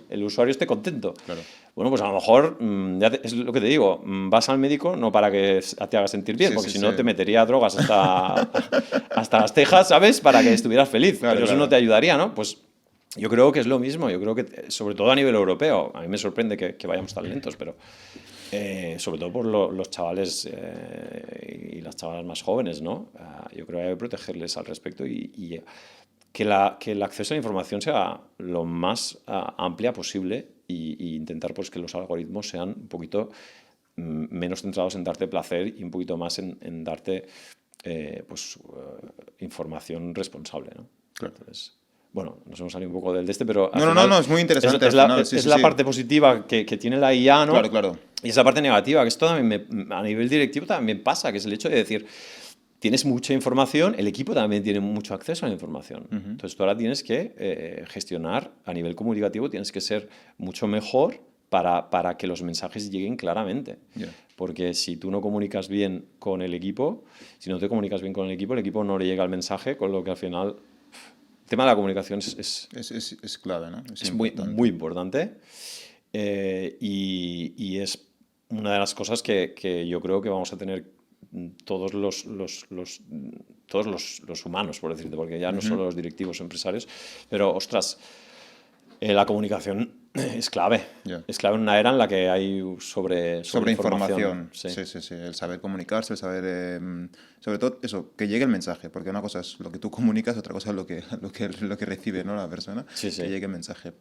el usuario esté contento. Claro. Bueno, pues a lo mejor, es lo que te digo, vas al médico no para que te haga sentir bien, porque si no te metería drogas hasta las cejas, ¿sabes? Para que estuvieras feliz, Claro, pero eso no te ayudaría, ¿no? Pues yo creo que es lo mismo, yo creo que sobre todo a nivel europeo, a mí me sorprende que vayamos tan lentos, pero sobre todo por los chavales y las chavalas más jóvenes, ¿no? Yo creo que hay que protegerles al respecto y que el acceso a la información sea lo más amplia posible y intentar pues, que los algoritmos sean un poquito menos centrados en darte placer y un poquito más en darte información responsable, ¿no? Claro. Entonces, bueno, nos hemos salido un poco del de este, pero al No, final es muy interesante. es la parte positiva que tiene la IA, ¿no? Claro, claro. Y es la parte negativa, que esto también a nivel directivo también pasa, que es el hecho de decir, tienes mucha información, el equipo también tiene mucho acceso a la información. Entonces tú ahora tienes que gestionar a nivel comunicativo, tienes que ser mucho mejor para que los mensajes lleguen claramente. Yeah. Porque si tú no comunicas bien con el equipo, si no te comunicas bien con el equipo no le llega el mensaje, con lo que al final el tema de la comunicación es clave, ¿no? Es muy, muy importante y es una de las cosas que yo creo que vamos a tener todos los humanos, por decirte, porque ya no solo los directivos empresarios, pero, ostras, la comunicación es clave. Yeah. Es clave en una era en la que hay sobre información. Sí. Sí. El saber comunicarse, el saber... sobre todo eso, que llegue el mensaje, porque una cosa es lo que tú comunicas, otra cosa es lo que recibe, ¿no? La persona. Sí. Que llegue el mensaje.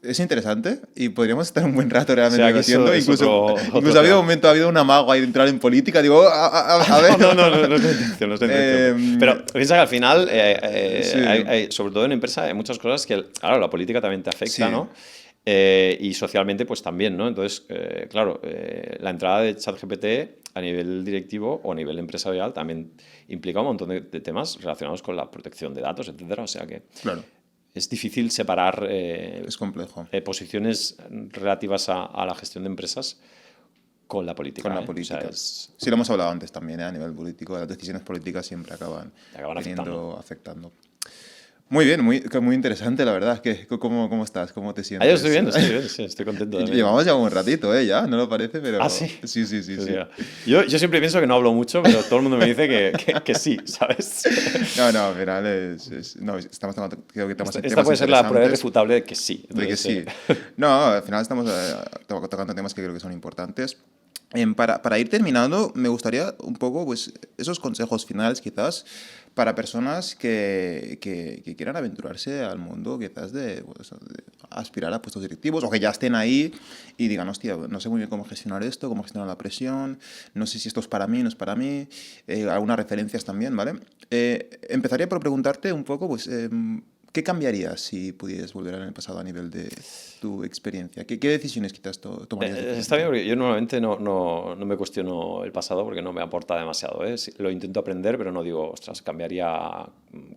Es interesante y podríamos estar un buen rato realmente debatiendo. Incluso ha habido un amago ahí de entrar en política. Digo, a ver. No es la intención, pero piensa que al final, sobre todo en empresa, hay muchas cosas que, claro, la política también te afecta, ¿no? Y socialmente, pues también, ¿no? Entonces, claro, la entrada de ChatGPT a nivel directivo o a nivel empresarial también implica un montón de temas relacionados con la protección de datos, etcétera. O sea que es difícil separar es complejo. Posiciones relativas a la gestión de empresas con la política. Con la política. O sea, sí, lo hemos hablado antes también, a nivel político. Las decisiones políticas siempre acaban afectando. Muy bien, muy interesante, la verdad. ¿Cómo estás? ¿Cómo te sientes? Yo estoy bien, sí, estoy contento. Llevamos ya un ratito, ya, ¿no lo parece? Pero... ¿Sí? Sí. Yo siempre pienso que no hablo mucho, pero todo el mundo me dice que sí, ¿sabes? No, al final estamos creo que estamos Esta puede ser la prueba irrefutable de que sí. Entonces, de que sí. No, al final estamos tocando temas que creo que son importantes. Para ir terminando, me gustaría un poco pues, esos consejos finales quizás para personas que quieran aventurarse al mundo quizás de aspirar a puestos directivos o que ya estén ahí y digan, hostia, no sé muy bien cómo gestionar esto, cómo gestionar la presión, no sé si esto es para mí, no es para mí, algunas referencias también, ¿vale? Empezaría por preguntarte un poco, pues, ¿qué cambiarías si pudieras volver al pasado a nivel de tu experiencia? ¿Qué decisiones quizás tomarías? Está bien, porque yo normalmente no me cuestiono el pasado porque no me aporta demasiado. Lo intento aprender, pero no digo, ostras, cambiaría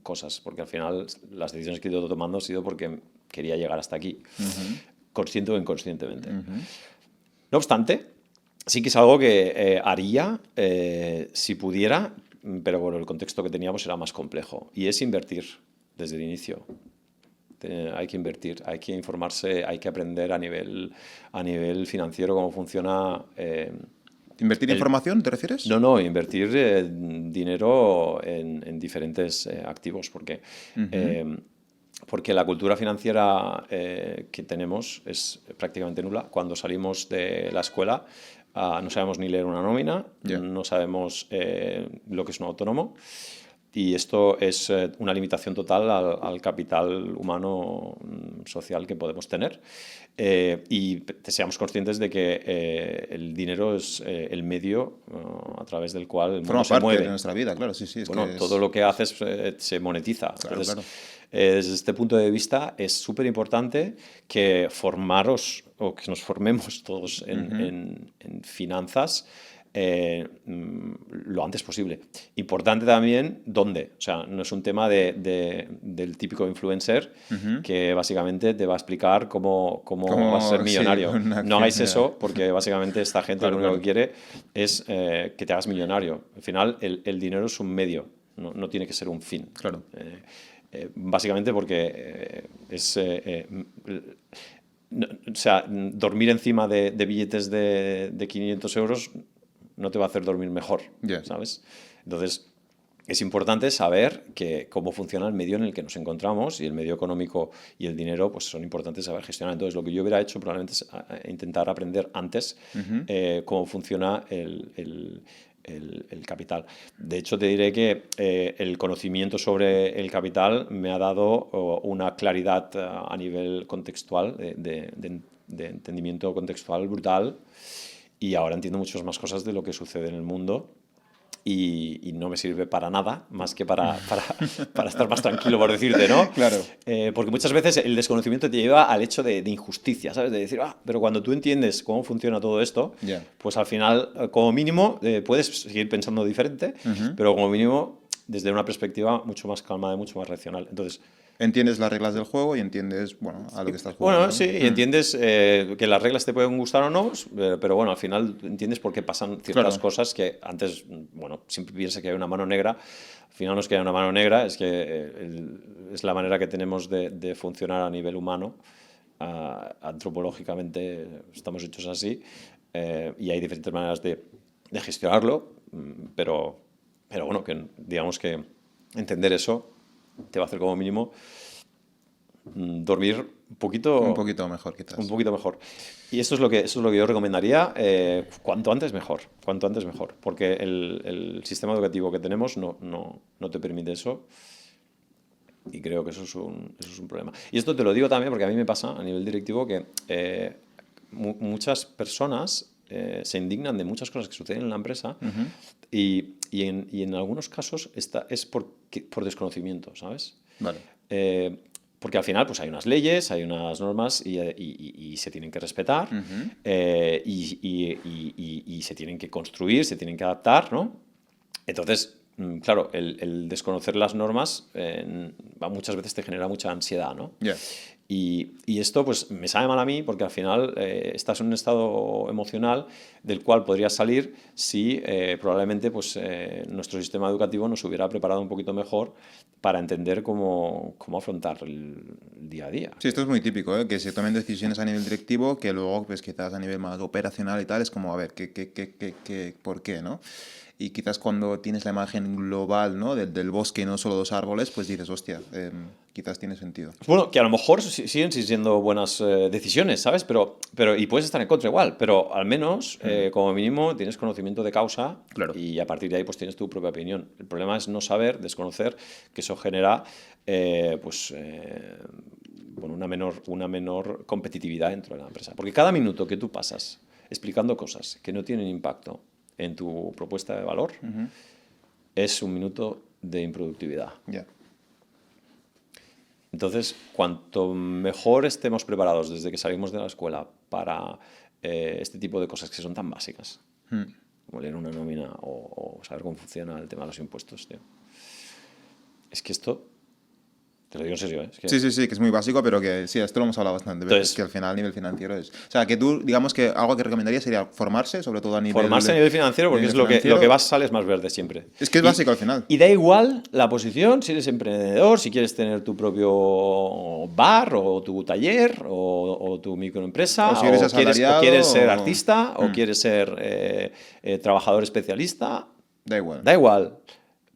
cosas, porque al final las decisiones que he ido tomando han sido porque quería llegar hasta aquí, consciente o inconscientemente. No obstante, sí que es algo que haría si pudiera, pero bueno, el contexto que teníamos era más complejo, y es invertir. Desde el inicio. Hay que invertir, hay que informarse, hay que aprender a nivel financiero cómo funciona. ¿Invertir información, te refieres? No, invertir dinero en diferentes activos, porque la cultura financiera que tenemos es prácticamente nula. Cuando salimos de la escuela no sabemos ni leer una nómina, no sabemos lo que es un autónomo. Y esto es una limitación total al capital humano social que podemos tener. Y seamos conscientes de que el dinero es el medio a través del cual el mundo se mueve. Forma parte de nuestra vida, claro, sí. Todo lo que haces se monetiza. Claro. Desde este punto de vista es súper importante que que nos formemos todos en finanzas lo antes posible. Importante también dónde. O sea, no es un tema del típico influencer que básicamente te va a explicar cómo vas a ser millonario. No hagáis eso porque básicamente esta gente lo único que quiere es que te hagas millonario. Al final el dinero es un medio, no tiene que ser un fin. Claro. básicamente porque o sea, dormir encima de billetes de 500 euros no te va a hacer dormir mejor, ¿sabes? Entonces, es importante saber cómo funciona el medio en el que nos encontramos, y el medio económico y el dinero pues son importantes saber gestionar. Entonces, lo que yo hubiera hecho probablemente es intentar aprender antes cómo funciona el capital. De hecho, te diré que el conocimiento sobre el capital me ha dado una claridad a nivel contextual, de entendimiento contextual brutal, y ahora entiendo muchas más cosas de lo que sucede en el mundo. Y no me sirve para nada, más que para estar más tranquilo, por decirte, ¿no? Claro. Porque muchas veces el desconocimiento te lleva al hecho de injusticia, ¿sabes? De decir, pero cuando tú entiendes cómo funciona todo esto, pues al final, como mínimo, puedes seguir pensando diferente, pero como mínimo, desde una perspectiva mucho más calmada y mucho más racional. Entonces, entiendes las reglas del juego y entiendes, bueno, a lo que estás jugando. Bueno, sí, y entiendes que las reglas te pueden gustar o no, pero bueno, al final entiendes por qué pasan ciertas cosas que antes, bueno, siempre piensas que hay una mano negra. Al final no es que haya una mano negra, es que es la manera que tenemos de funcionar a nivel humano. Antropológicamente estamos hechos así, y hay diferentes maneras de gestionarlo, pero bueno, que digamos que entender eso te va a hacer como mínimo dormir un poquito mejor, quizás. Un poquito mejor. Y eso es lo que yo recomendaría, cuanto antes mejor, porque el sistema educativo que tenemos no te permite eso, y creo que eso es un problema. Y esto te lo digo también porque a mí me pasa a nivel directivo que muchas personas se indignan de muchas cosas que suceden en la empresa, y en algunos casos es por desconocimiento, ¿sabes? Vale. Porque al final pues hay unas leyes, hay unas normas, y se tienen que respetar, y se tienen que construir, se tienen que adaptar, ¿no? Entonces, claro, el desconocer las normas muchas veces te genera mucha ansiedad, ¿no? Y esto pues me sabe mal a mí, porque al final estás en un estado emocional del cual podrías salir si probablemente pues, nuestro sistema educativo nos hubiera preparado un poquito mejor para entender cómo afrontar el día a día. Sí, esto es muy típico, que se tomen decisiones a nivel directivo que luego pues quizás a nivel más operacional y tal es como, a ver, ¿por qué, no? Y quizás cuando tienes la imagen global, ¿no? del bosque y no solo dos árboles, pues dices, hostia, quizás tiene sentido. Bueno, que a lo mejor siguen siendo buenas decisiones, ¿sabes? Pero y puedes estar en contra igual, pero al menos, como mínimo, tienes conocimiento de causa, y a partir de ahí pues tienes tu propia opinión. El problema es no saber, desconocer, que eso genera bueno, una menor competitividad dentro de la empresa. Porque cada minuto que tú pasas explicando cosas que no tienen impacto en tu propuesta de valor, es un minuto de improductividad. Entonces, cuanto mejor estemos preparados desde que salimos de la escuela para este tipo de cosas que son tan básicas, como leer una nómina o saber cómo funciona el tema de los impuestos, tío. Es que esto, te lo digo en serio, ¿eh? Sí, que es muy básico, pero que sí, esto lo hemos hablado bastante veces, que al final a nivel financiero es... O sea, que tú, digamos que algo que recomendaría sería formarse, sobre todo a nivel... Formarse a nivel financiero, porque es lo que vas, sales más verde siempre. Es que es básico al final. Y da igual la posición, si eres emprendedor, si quieres tener tu propio bar, o tu taller, o tu microempresa, o si eres asalariado, o quieres ser artista, o quieres ser trabajador especialista. Da igual. Da igual.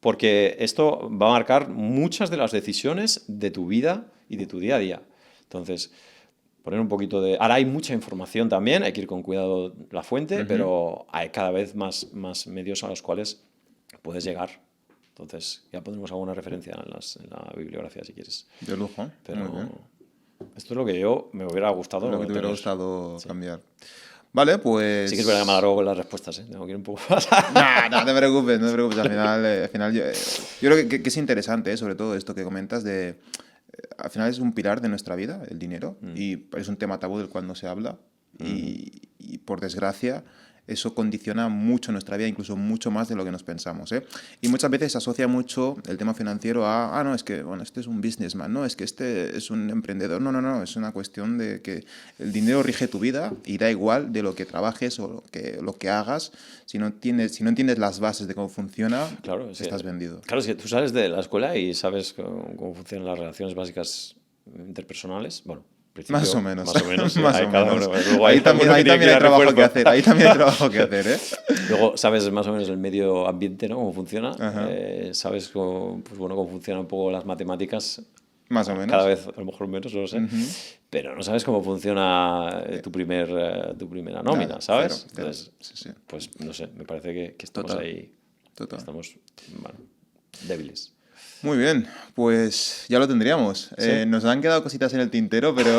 Porque esto va a marcar muchas de las decisiones de tu vida y de tu día a día. Entonces, poner un poquito de... Ahora hay mucha información también, hay que ir con cuidado la fuente, pero hay cada vez más medios a los cuales puedes llegar. Entonces, ya pondremos alguna referencia en la bibliografía si quieres. De lujo. Pero muy bien. Esto es lo que yo me hubiera gustado. Lo que te hubiera gustado cambiar. Vale, pues... Sí que es verdad que me alargo con las respuestas, ¿eh? Tengo que ir un poco más. No te preocupes, Al final yo creo que es interesante, sobre todo esto que comentas de... Al final es un pilar de nuestra vida, el dinero, y es un tema tabú del cual no se habla. Y por desgracia, eso condiciona mucho nuestra vida, incluso mucho más de lo que nos pensamos, ¿eh? Y muchas veces se asocia mucho el tema financiero a, no, es que, bueno, este es un businessman, no, es que este es un emprendedor. No, es una cuestión de que el dinero rige tu vida y da igual de lo que trabajes o lo que hagas. Si no entiendes las bases de cómo funciona, claro, estás vendido. Claro, si tú sales de la escuela y sabes cómo funcionan las relaciones básicas interpersonales, bueno, más o menos. Más o menos. Más o menos. Luego ahí también hay trabajo que hacer. Ahí también hay trabajo que hacer, ¿eh? Luego sabes más o menos el medio ambiente, ¿no? Cómo funciona. Sabes cómo funcionan un poco las matemáticas. Más o menos. Cada vez a lo mejor menos, no lo sé. Pero no sabes cómo funciona tu primera nómina, ¿sabes? Claro. Entonces, sí. Pues no sé, me parece que estamos ahí. Total. Estamos, bueno, débiles. Muy bien, pues ya lo tendríamos. ¿Sí? Nos han quedado cositas en el tintero, pero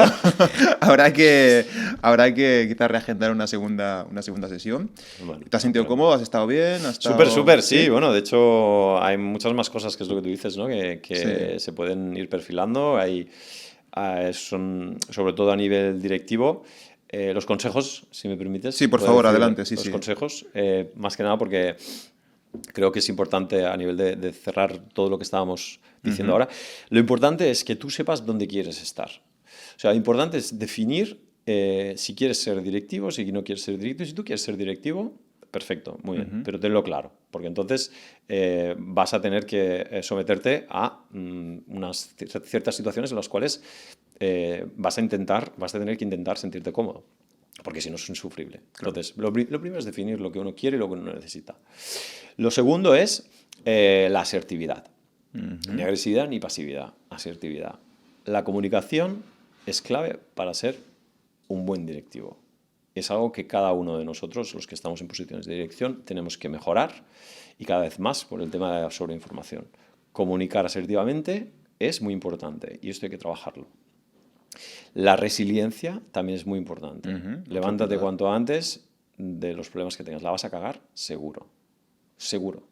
habrá que quizás reagendar una segunda sesión. Bueno, ¿te has sentido cómodo? ¿Has estado bien? Súper, sí. Bueno, de hecho hay muchas más cosas, que es lo que tú dices, ¿no? Que se pueden ir perfilando. Son sobre todo a nivel directivo. Los consejos, si me permites. Sí, por favor, adelante. Sí, los consejos, más que nada porque creo que es importante a nivel de cerrar todo lo que estábamos diciendo ahora. Lo importante es que tú sepas dónde quieres estar. O sea, lo importante es definir si quieres ser directivo, si no quieres ser directivo. Si tú quieres ser directivo, perfecto, muy bien, pero tenlo claro, porque entonces vas a tener que someterte a unas ciertas situaciones en las cuales vas a tener que intentar sentirte cómodo, porque si no es insufrible. Claro. Entonces, lo primero es definir lo que uno quiere y lo que uno necesita. Lo segundo es la asertividad. Ni agresividad ni pasividad, asertividad. La comunicación es clave para ser un buen directivo. Es algo que cada uno de nosotros, los que estamos en posiciones de dirección, tenemos que mejorar, y cada vez más por el tema de la sobreinformación. Comunicar asertivamente es muy importante y esto hay que trabajarlo. La resiliencia también es muy importante. Levántate cuanto antes de los problemas que tengas. La vas a cagar seguro. Seguro.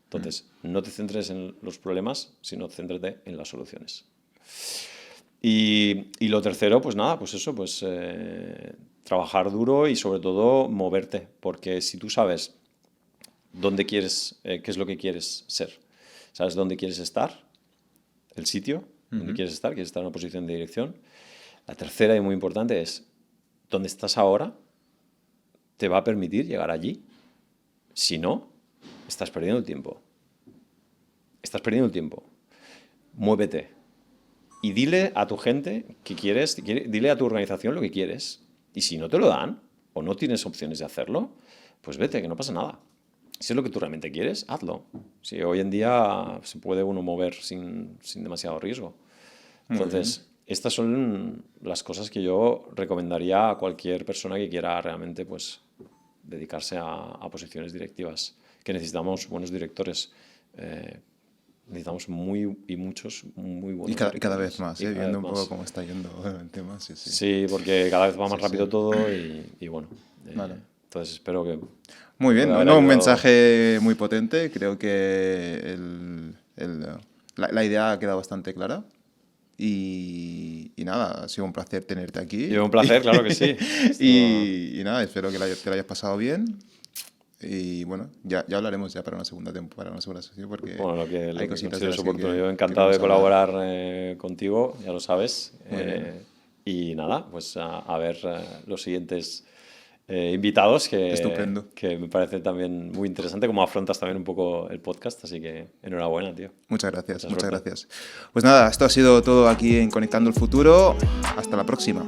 Entonces, no te centres en los problemas, sino céntrate en las soluciones. Y lo tercero, pues nada, pues eso, pues trabajar duro y sobre todo moverte, porque si tú sabes dónde quieres, qué es lo que quieres ser, sabes dónde quieres estar, el sitio donde quieres estar en una posición de dirección. La tercera y muy importante es dónde estás ahora te va a permitir llegar allí. Si no, estás perdiendo el tiempo. Estás perdiendo el tiempo. Muévete. Y dile a tu gente que quieres, dile a tu organización lo que quieres. Y si no te lo dan, o no tienes opciones de hacerlo, pues vete, que no pasa nada. Si es lo que tú realmente quieres, hazlo. Si hoy en día se puede uno mover sin demasiado riesgo. Entonces, estas son las cosas que yo recomendaría a cualquier persona que quiera realmente pues, dedicarse a posiciones directivas. Que necesitamos buenos directores. Necesitamos muchos muy buenos. Y cada vez más, viendo un poco cómo está yendo el tema. Sí, porque cada vez va más rápido todo y bueno. Vale. Entonces espero que... Muy bien, un mensaje muy potente. Creo que la idea ha quedado bastante clara. Y nada, ha sido un placer tenerte aquí. Y un placer, claro que sí. Y nada, espero que te lo hayas pasado bien. Y bueno, ya hablaremos ya para una segunda sesión, porque bueno, hay cositas de las yo encantado de colaborar contigo, ya lo sabes. Y nada, pues a ver los siguientes invitados que me parece también muy interesante cómo afrontas también un poco el podcast, así que enhorabuena, tío. Muchas gracias. Pues nada, esto ha sido todo aquí en Conectando el Futuro. Hasta la próxima.